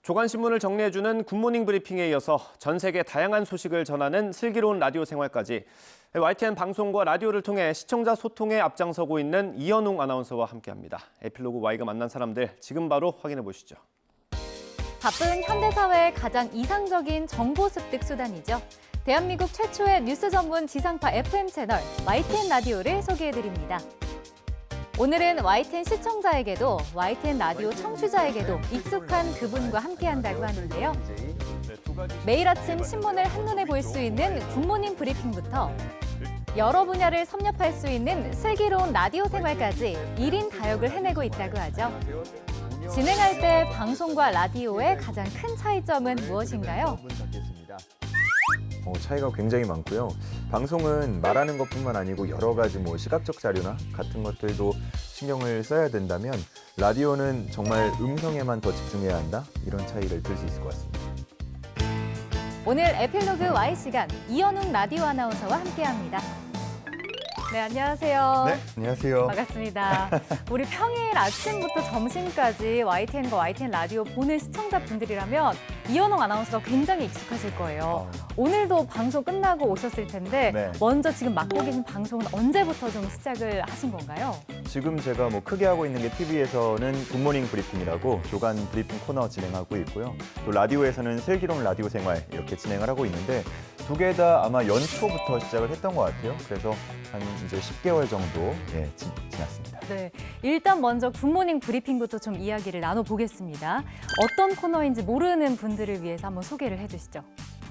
조간신문을 정리해주는 굿모닝 브리핑에 이어서 전 세계 다양한 소식을 전하는 슬기로운 라디오 생활까지 YTN 방송과 라디오를 통해 시청자 소통에 앞장서고 있는 이현웅 아나운서와 함께합니다. 에필로그 Y가 만난 사람들 지금 바로 확인해 보시죠. 바쁜 현대사회의 가장 이상적인 정보 습득 수단이죠. 대한민국 최초의 뉴스 전문 지상파 FM 채널 YTN 라디오를 소개해드립니다. 오늘은 YTN 시청자에게도 YTN 라디오 청취자에게도 익숙한 그분과 함께한다고 하는데요. 매일 아침 신문을 한눈에 볼 수 있는 굿모닝 브리핑부터 여러 분야를 섭렵할 수 있는 슬기로운 라디오 생활까지 1인 다역을 해내고 있다고 하죠. 진행할 때 방송과 라디오의 가장 큰 차이점은 무엇인가요? 차이가 굉장히 많고요. 방송은 말하는 것뿐만 아니고 여러 가지 시각적 자료나 같은 것들도 신경을 써야 된다면 라디오는 정말 음성에만 더 집중해야 한다? 이런 차이를 들 수 있을 것 같습니다. 오늘 에필로그 Y 시간 이현웅 라디오 아나운서와 함께합니다. 네, 안녕하세요. 네, 안녕하세요. 반갑습니다. 우리 평일 아침부터 점심까지 YTN과 YTN 라디오 보는 시청자분들이라면 이현웅 아나운서가 굉장히 익숙하실 거예요. 오늘도 방송 끝나고 오셨을 텐데 네. 먼저 지금 맡고 계신 방송은 언제부터 좀 시작을 하신 건가요? 지금 제가 크게 하고 있는 게 TV에서는 굿모닝 브리핑이라고 조간 브리핑 코너 진행하고 있고요. 또 라디오에서는 슬기로운 라디오 생활 이렇게 진행을 하고 있는데 두 개 다 아마 연초부터 시작을 했던 것 같아요. 그래서 한 이제 10개월 정도 지났습니다. 네, 일단 먼저 굿모닝 브리핑부터 좀 이야기를 나눠보겠습니다. 어떤 코너인지 모르는 분들을 위해서 한번 소개를 해주시죠.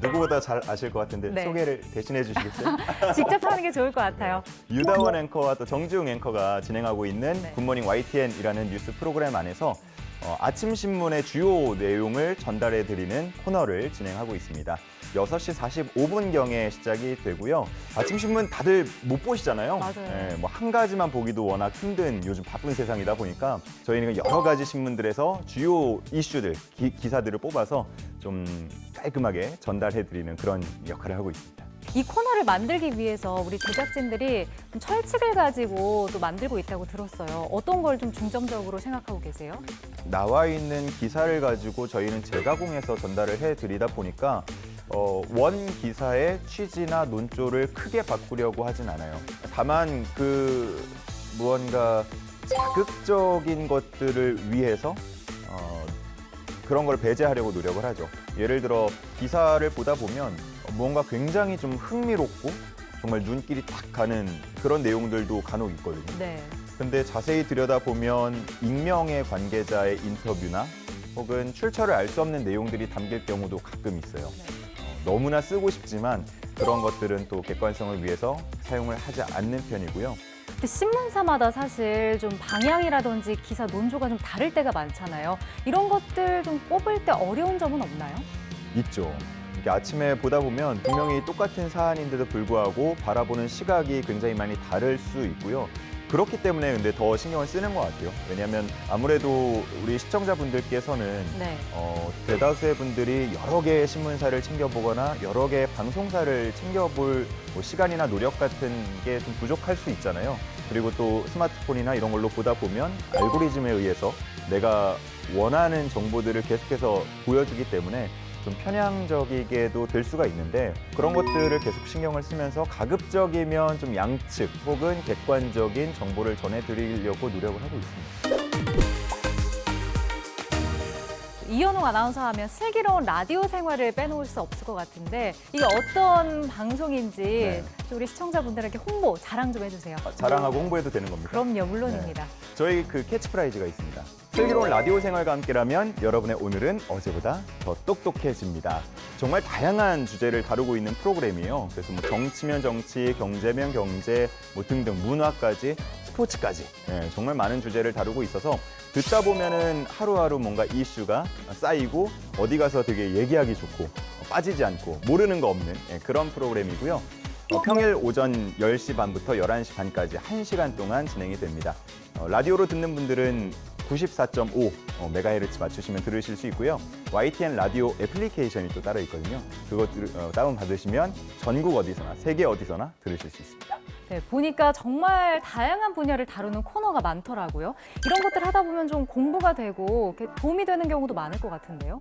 누구보다 잘 아실 것 같은데 네. 소개를 대신해 주시겠어요? 직접 하는 게 좋을 것 같아요. 유다원 앵커와 또 정지웅 앵커가 진행하고 있는 네. 굿모닝 YTN이라는 뉴스 프로그램 안에서 아침 신문의 주요 내용을 전달해 드리는 코너를 진행하고 있습니다. 6시 45분경에 시작이 되고요. 아침 신문 다들 못 보시잖아요. 맞아요. 네, 한 가지만 보기도 워낙 힘든 요즘 바쁜 세상이다 보니까 저희는 여러 가지 신문들에서 주요 이슈들, 기사들을 뽑아서 좀 깔끔하게 전달해 드리는 그런 역할을 하고 있습니다. 이 코너를 만들기 위해서 우리 제작진들이 좀 철칙을 가지고 또 만들고 있다고 들었어요. 어떤 걸 좀 중점적으로 생각하고 계세요? 나와 있는 기사를 가지고 저희는 재가공해서 전달을 해드리다 보니까 원 기사의 취지나 논조를 크게 바꾸려고 하진 않아요. 다만 무언가 자극적인 것들을 위해서 그런 걸 배제하려고 노력을 하죠. 예를 들어 기사를 보다 보면 뭔가 굉장히 좀 흥미롭고 정말 눈길이 딱 가는 그런 내용들도 간혹 있거든요. 네. 근데 자세히 들여다보면 익명의 관계자의 인터뷰나 혹은 출처를 알 수 없는 내용들이 담길 경우도 가끔 있어요. 너무나 쓰고 싶지만 그런 것들은 또 객관성을 위해서 사용을 하지 않는 편이고요. 근데 신문사마다 사실 좀 방향이라든지 기사 논조가 좀 다를 때가 많잖아요. 이런 것들 좀 뽑을 때 어려운 점은 없나요? 있죠. 이렇게 아침에 보다 보면 분명히 똑같은 사안인데도 불구하고 바라보는 시각이 굉장히 많이 다를 수 있고요. 그렇기 때문에 근데 더 신경을 쓰는 것 같아요. 왜냐하면 아무래도 우리 시청자분들께서는 네. 대다수의 분들이 여러 개의 신문사를 챙겨보거나 여러 개의 방송사를 챙겨볼 시간이나 노력 같은 게 좀 부족할 수 있잖아요. 그리고 또 스마트폰이나 이런 걸로 보다 보면 알고리즘에 의해서 내가 원하는 정보들을 계속해서 보여주기 때문에 좀 편향적이게도 될 수가 있는데 그런 것들을 계속 신경을 쓰면서 가급적이면 좀 양측 혹은 객관적인 정보를 전해드리려고 노력을 하고 있습니다. 이현웅 아나운서 하면 슬기로운 라디오 생활을 빼놓을 수 없을 것 같은데 이게 어떤 방송인지 네. 우리 시청자분들에게 홍보, 자랑 좀 해주세요. 자랑하고 홍보해도 되는 겁니까? 그럼요, 물론입니다. 저희 캐치프라이즈가 있습니다. 슬기로운 라디오 생활과 함께라면 여러분의 오늘은 어제보다 더 똑똑해집니다. 정말 다양한 주제를 다루고 있는 프로그램이에요. 그래서 정치면 정치, 경제면 경제, 등등 문화까지 스포츠까지 정말 많은 주제를 다루고 있어서 듣다 보면은 하루하루 뭔가 이슈가 쌓이고 어디 가서 되게 얘기하기 좋고 빠지지 않고 모르는 거 없는 그런 프로그램이고요. 평일 오전 10시 반부터 11시 반까지 1시간 동안 진행이 됩니다. 라디오로 듣는 분들은 94.5 메가헤르츠 맞추시면 들으실 수 있고요. YTN 라디오 애플리케이션이 또 따로 있거든요. 그거 다운받으시면 전국 어디서나, 세계 어디서나 들으실 수 있습니다. 네, 보니까 정말 다양한 분야를 다루는 코너가 많더라고요. 이런 것들 하다 보면 좀 공부가 되고 이렇게 도움이 되는 경우도 많을 것 같은데요.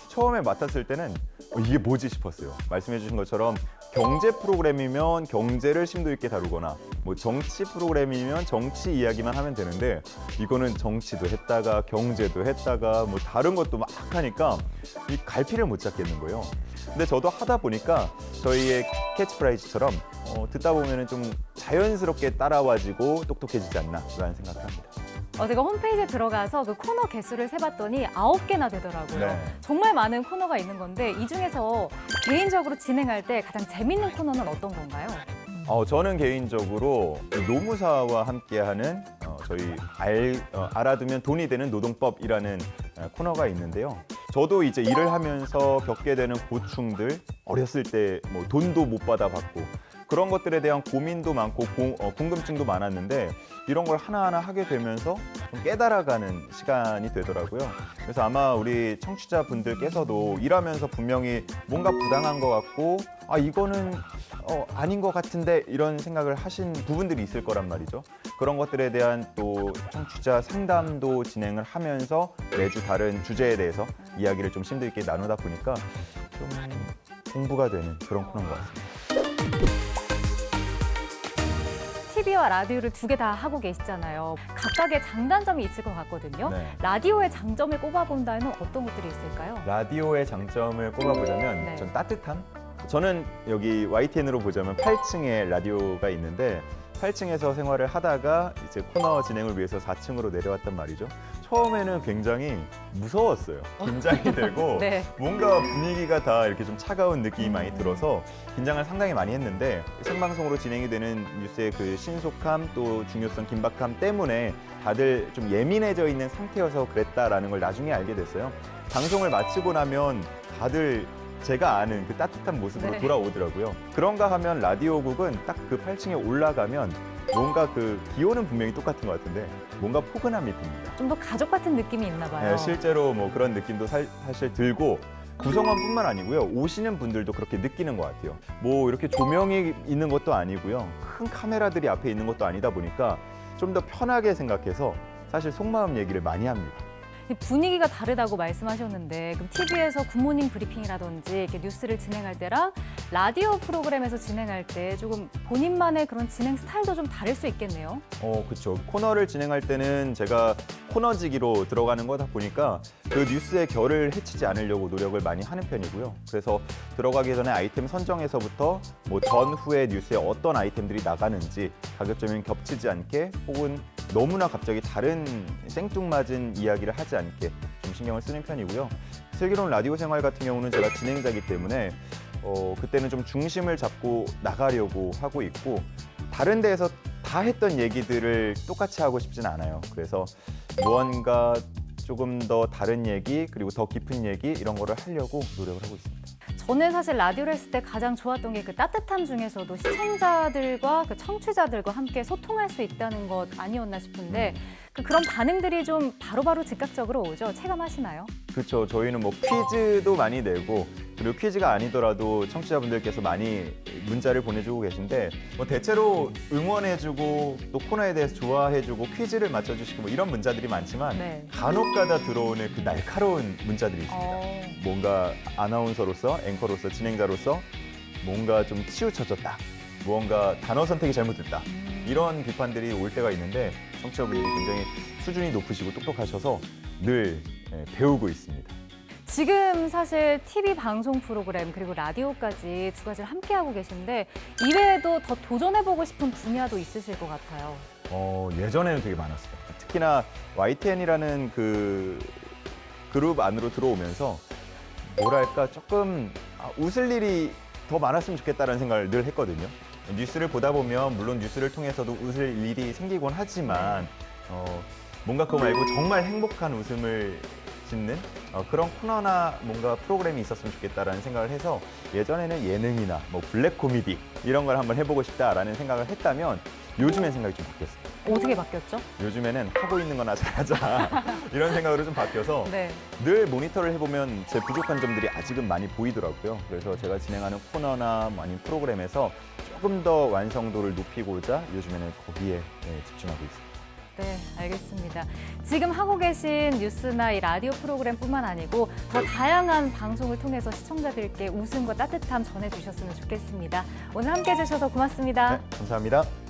처음에 맡았을 때는 이게 뭐지 싶었어요. 말씀해 주신 것처럼 경제 프로그램이면 경제를 심도 있게 다루거나 뭐 정치 프로그램이면 정치 이야기만 하면 되는데 이거는 정치도 했다가 경제도 했다가 뭐 다른 것도 막 하니까 이 갈피를 못 잡겠는 거예요. 근데 저도 하다 보니까 저희의 캐치프라이즈처럼 듣다 보면은 좀 자연스럽게 따라와지고 똑똑해지지 않나라는 생각을 합니다. 제가 홈페이지에 들어가서 그 코너 개수를 세봤더니 9개나 되더라고요. 네. 정말 많은 코너가 있는 건데 이 중에서 개인적으로 진행할 때 가장 재밌는 코너는 어떤 건가요? 저는 개인적으로 노무사와 함께하는 저희 알아두면 돈이 되는 노동법이라는 코너가 있는데요. 저도 이제 일을 하면서 겪게 되는 고충들, 어렸을 때 뭐 돈도 못 받아봤고 그런 것들에 대한 고민도 많고 궁금증도 많았는데 이런 걸 하나하나 하게 되면서 좀 깨달아가는 시간이 되더라고요. 그래서 아마 우리 청취자분들께서도 일하면서 분명히 뭔가 부당한 것 같고 이거는 아닌 것 같은데 이런 생각을 하신 부분들이 있을 거란 말이죠. 그런 것들에 대한 또 청취자 상담도 진행을 하면서 매주 다른 주제에 대해서 이야기를 좀 심도 있게 나누다 보니까 좀 공부가 되는 그런 코너인 것 같습니다. TV와 라디오를 두 개 다 하고 계시잖아요. 각각의 장단점이 있을 것 같거든요. 네. 라디오의 장점을 꼽아본다면 어떤 것들이 있을까요? 라디오의 장점을 꼽아보자면 네. 전 따뜻함? 저는 여기 YTN으로 보자면 8층에 라디오가 있는데 8층에서 생활을 하다가 이제 코너 진행을 위해서 4층으로 내려왔단 말이죠. 처음에는 굉장히 무서웠어요. 긴장이 되고 네. 뭔가 분위기가 다 이렇게 좀 차가운 느낌이 많이 들어서 긴장을 상당히 많이 했는데 생방송으로 진행이 되는 뉴스의 그 신속함 또 중요성, 긴박함 때문에 다들 좀 예민해져 있는 상태여서 그랬다라는 걸 나중에 알게 됐어요. 방송을 마치고 나면 다들 제가 아는 그 따뜻한 모습으로 네. 돌아오더라고요. 그런가 하면 라디오국은 딱 그 8층에 올라가면 뭔가 그 기호는 분명히 똑같은 것 같은데 뭔가 포근함이 듭니다. 좀 더 가족 같은 느낌이 있나 봐요. 네, 실제로 뭐 그런 느낌도 사실 들고 구성원뿐만 아니고요. 오시는 분들도 그렇게 느끼는 것 같아요. 뭐 이렇게 조명이 있는 것도 아니고요. 큰 카메라들이 앞에 있는 것도 아니다 보니까 좀 더 편하게 생각해서 사실 속마음 얘기를 많이 합니다. 이 분위기가 다르다고 말씀하셨는데 그럼 TV에서 굿모닝 브리핑이라든지 이렇게 뉴스를 진행할 때랑 라디오 프로그램에서 진행할 때 조금 본인만의 그런 진행 스타일도 좀 다를 수 있겠네요. 그렇죠. 코너를 진행할 때는 제가 코너지기로 들어가는 거다 보니까 그 뉴스의 결을 해치지 않으려고 노력을 많이 하는 편이고요. 그래서 들어가기 전에 아이템 선정에서부터 뭐 전후의 뉴스에 어떤 아이템들이 나가는지 가급적이면 겹치지 않게 혹은 너무나 갑자기 다른 생뚱맞은 이야기를 하지 않게 좀 신경을 쓰는 편이고요. 슬기로운 라디오 생활 같은 경우는 제가 진행자이기 때문에 그때는 좀 중심을 잡고 나가려고 하고 있고 다른 데에서 다 했던 얘기들을 똑같이 하고 싶진 않아요. 그래서 무언가 조금 더 다른 얘기 그리고 더 깊은 얘기 이런 거를 하려고 노력을 하고 있습니다. 저는 사실 라디오를 했을 때 가장 좋았던 게 그 따뜻함 중에서도 시청자들과 그 청취자들과 함께 소통할 수 있다는 것 아니었나 싶은데 그런 반응들이 좀 바로바로 즉각적으로 오죠. 체감하시나요? 그렇죠. 저희는 뭐 퀴즈도 많이 내고 그리고 퀴즈가 아니더라도 청취자분들께서 많이 문자를 보내주고 계신데 뭐 대체로 응원해주고 또 코너에 대해서 좋아해주고 퀴즈를 맞춰주시고 뭐 이런 문자들이 많지만 네. 간혹가다 들어오는 그 날카로운 문자들이 있습니다. 뭔가 아나운서로서 앵커로서 진행자로서 뭔가 좀 치우쳐졌다. 무언가 단어 선택이 잘못됐다. 이런 비판들이 올 때가 있는데 청취자분들이 굉장히 수준이 높으시고 똑똑하셔서 늘 배우고 있습니다. 지금 사실 TV 방송 프로그램 그리고 라디오까지 두 가지를 함께 하고 계신데 이외에도 더 도전해보고 싶은 분야도 있으실 것 같아요. 예전에는 되게 많았어요. 특히나 YTN이라는 그 그룹 안으로 들어오면서 뭐랄까 조금 웃을 일이 더 많았으면 좋겠다는 생각을 늘 했거든요. 뉴스를 보다 보면 물론 뉴스를 통해서도 웃을 일이 생기곤 하지만 뭔가 그거 말고 정말 행복한 웃음을 짓는 그런 코너나 뭔가 프로그램이 있었으면 좋겠다라는 생각을 해서 예전에는 예능이나 뭐 블랙 코미디 이런 걸 한번 해보고 싶다라는 생각을 했다면 요즘엔 생각이 좀 바뀌었어요. 어떻게 바뀌었죠? 요즘에는 하고 있는 거나 잘하자 이런 생각으로 좀 바뀌어서 네. 늘 모니터를 해보면 제 부족한 점들이 아직은 많이 보이더라고요. 그래서 제가 진행하는 코너나 뭐 아니면 프로그램에서 조금 더 완성도를 높이고자 요즘에는 거기에 집중하고 있습니다. 네, 알겠습니다. 지금 하고 계신 뉴스나 이 라디오 프로그램뿐만 아니고 더 다양한 방송을 통해서 시청자들께 웃음과 따뜻함 전해주셨으면 좋겠습니다. 오늘 함께해 주셔서 고맙습니다. 네, 감사합니다.